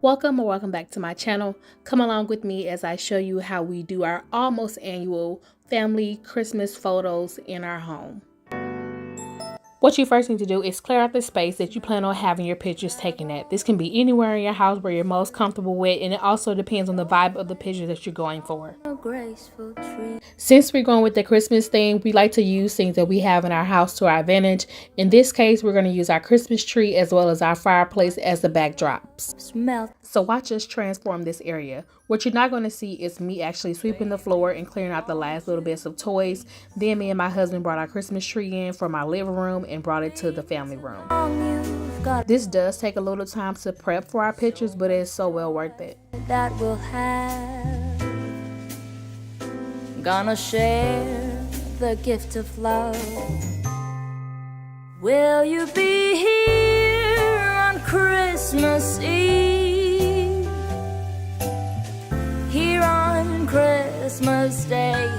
Welcome or welcome back to my channel. Come along with me as I show you how we do our almost annual family Christmas photos in our home. What you first need to do is clear out the space that you plan on having your pictures taken at. This can be anywhere in your house where you're most comfortable with, and it also depends on the vibe of the picture that you're going for. Since we're going with the Christmas theme, we like to use things that we have in our house to our advantage. In this case, we're going to use our Christmas tree as well as our fireplace as the backdrops. So watch us transform this area. What you're not going to see is me actually sweeping the floor and clearing out the last little bits of toys. Then me and my husband brought our Christmas tree in from our living room and brought it to the family room. This does take a little time to prep for our pictures, but it's so well worth it. That we'll have, gonna share the gift of love. Will you be here on Christmas Eve? Here on Christmas Day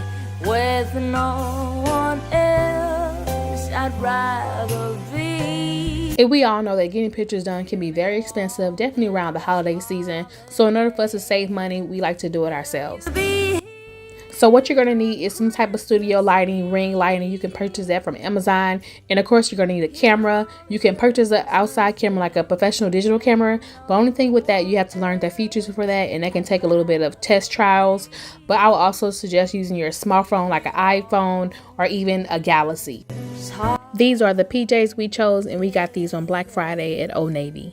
with no one else I'd rather be. And we all know that getting pictures done can be very expensive, definitely around the holiday season. So in order for us to save money, we like to do it ourselves. So what you're going to need is some type of studio lighting, ring lighting. You can purchase that from Amazon. And of course, you're going to need a camera. You can purchase an outside camera like a professional digital camera. The only thing with that, you have to learn the features for that. And that can take a little bit of test trials. But I would also suggest using your smartphone like an iPhone or even a Galaxy. These are the PJs we chose, and we got these on Black Friday at Old Navy.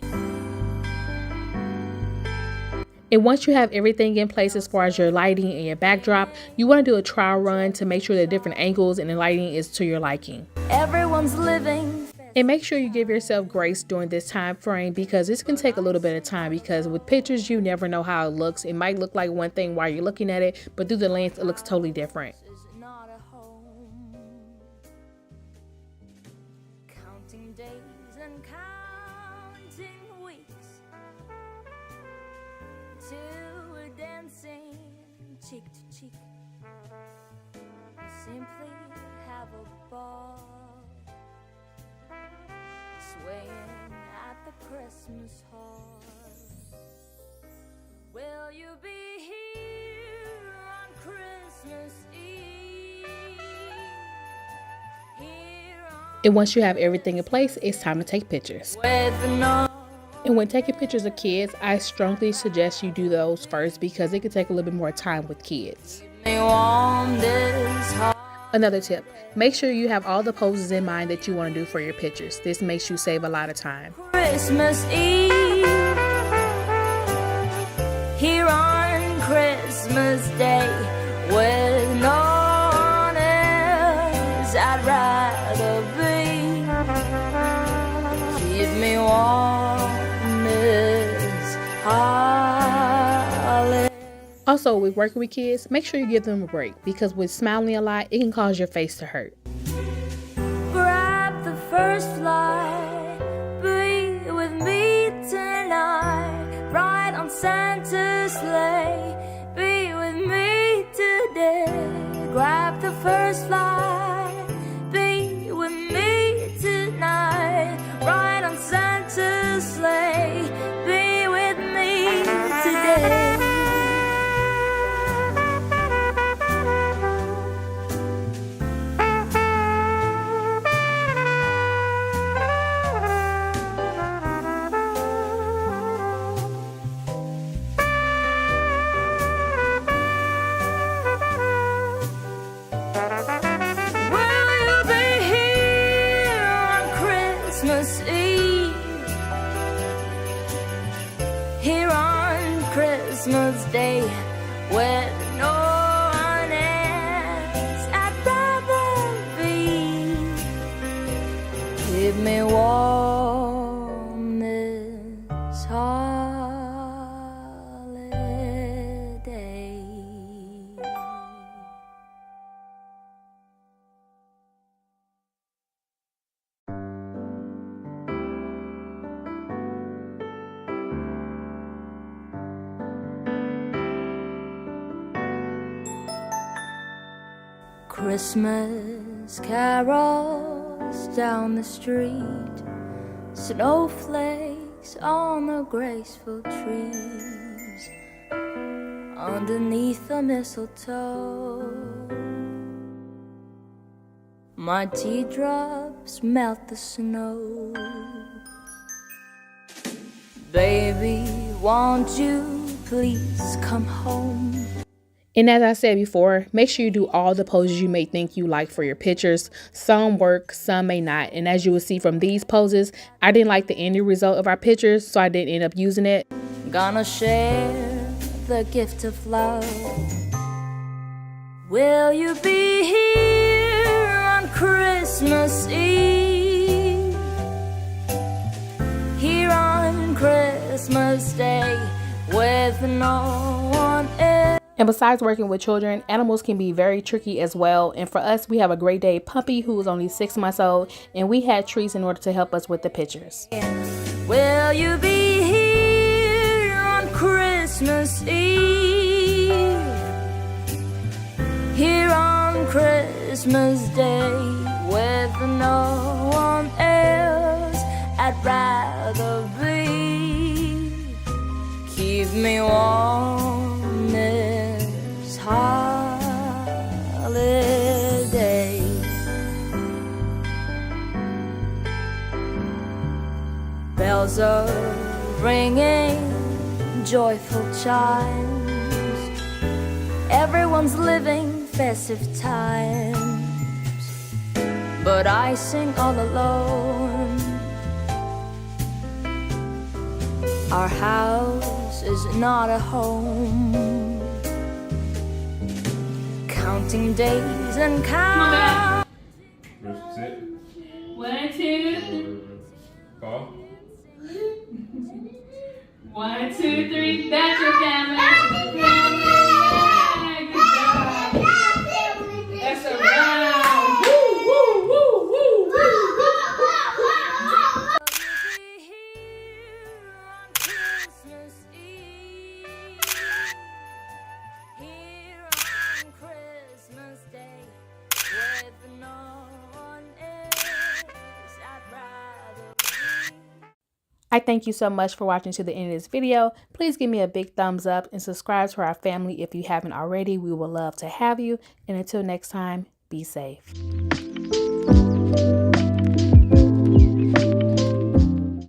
And once you have everything in place as far as your lighting and your backdrop, you want to do a trial run to make sure that different angles and the lighting is to your liking. Everyone's living. And make sure you give yourself grace during this time frame, because this can take a little bit of time, because with pictures, you never know how it looks. It might look like one thing while you're looking at it, but through the lens, it looks totally different. Counting days and counting weeks till we're dancing cheek to cheek. Simply have a ball, swaying at the Christmas hall. Will you be here on Christmas Eve? Here on And once you have everything in place, it's time to take pictures. And when taking pictures of kids, I strongly suggest you do those first, because it can take a little bit more time with kids. Another tip, make sure you have all the poses in mind that you want to do for your pictures. This makes you save a lot of time. Christmas Eve, here on Christmas Day, with no one else I'd rather be. Keep me warm this holiday. Also, with working with kids, make sure you give them a break, because with smiling a lot, it can cause your face to hurt. Grab the first flight, be with me tonight, ride on Santa's sleigh, be with me today. Grab the first flight, be with me tonight, ride on Santa's sleigh, be with me today. Christmas Eve, here on Christmas Day, with no one else I'd rather be. Keep me warm this holiday. Christmas carols down the street, snowflakes on the graceful trees underneath the mistletoe. My teardrops melt the snow. Baby, won't you please come home? And as I said before, make sure you do all the poses you may think you like for your pictures. Some work, some may not. And as you will see from these poses, I didn't like the ending result of our pictures, so I didn't end up using it. Gonna share the gift of love. Will you be here on Christmas Eve? Here on Christmas Day with no one else. And besides working with children, animals can be very tricky as well. And for us, we have a Great Dane puppy who is only 6 months old, and we had treats in order to help us with the pictures. Will you be here on Christmas Eve? Here on Christmas Day with no one else I'd rather be. Keep me warm this holiday. Bells are ringing, joyful chimes. Everyone's living festive times, but I sing all alone. Our house is not a home. Counting days and count. Sit. 1, 2, Call. 1, 2, 3. That's your family. Yeah, good job. That's a round. Woo, woo, woo, woo, woo. I thank you so much for watching to the end of this video. Please give me a big thumbs up and subscribe to our family if you haven't already. We would love to have you. And until next time, be safe.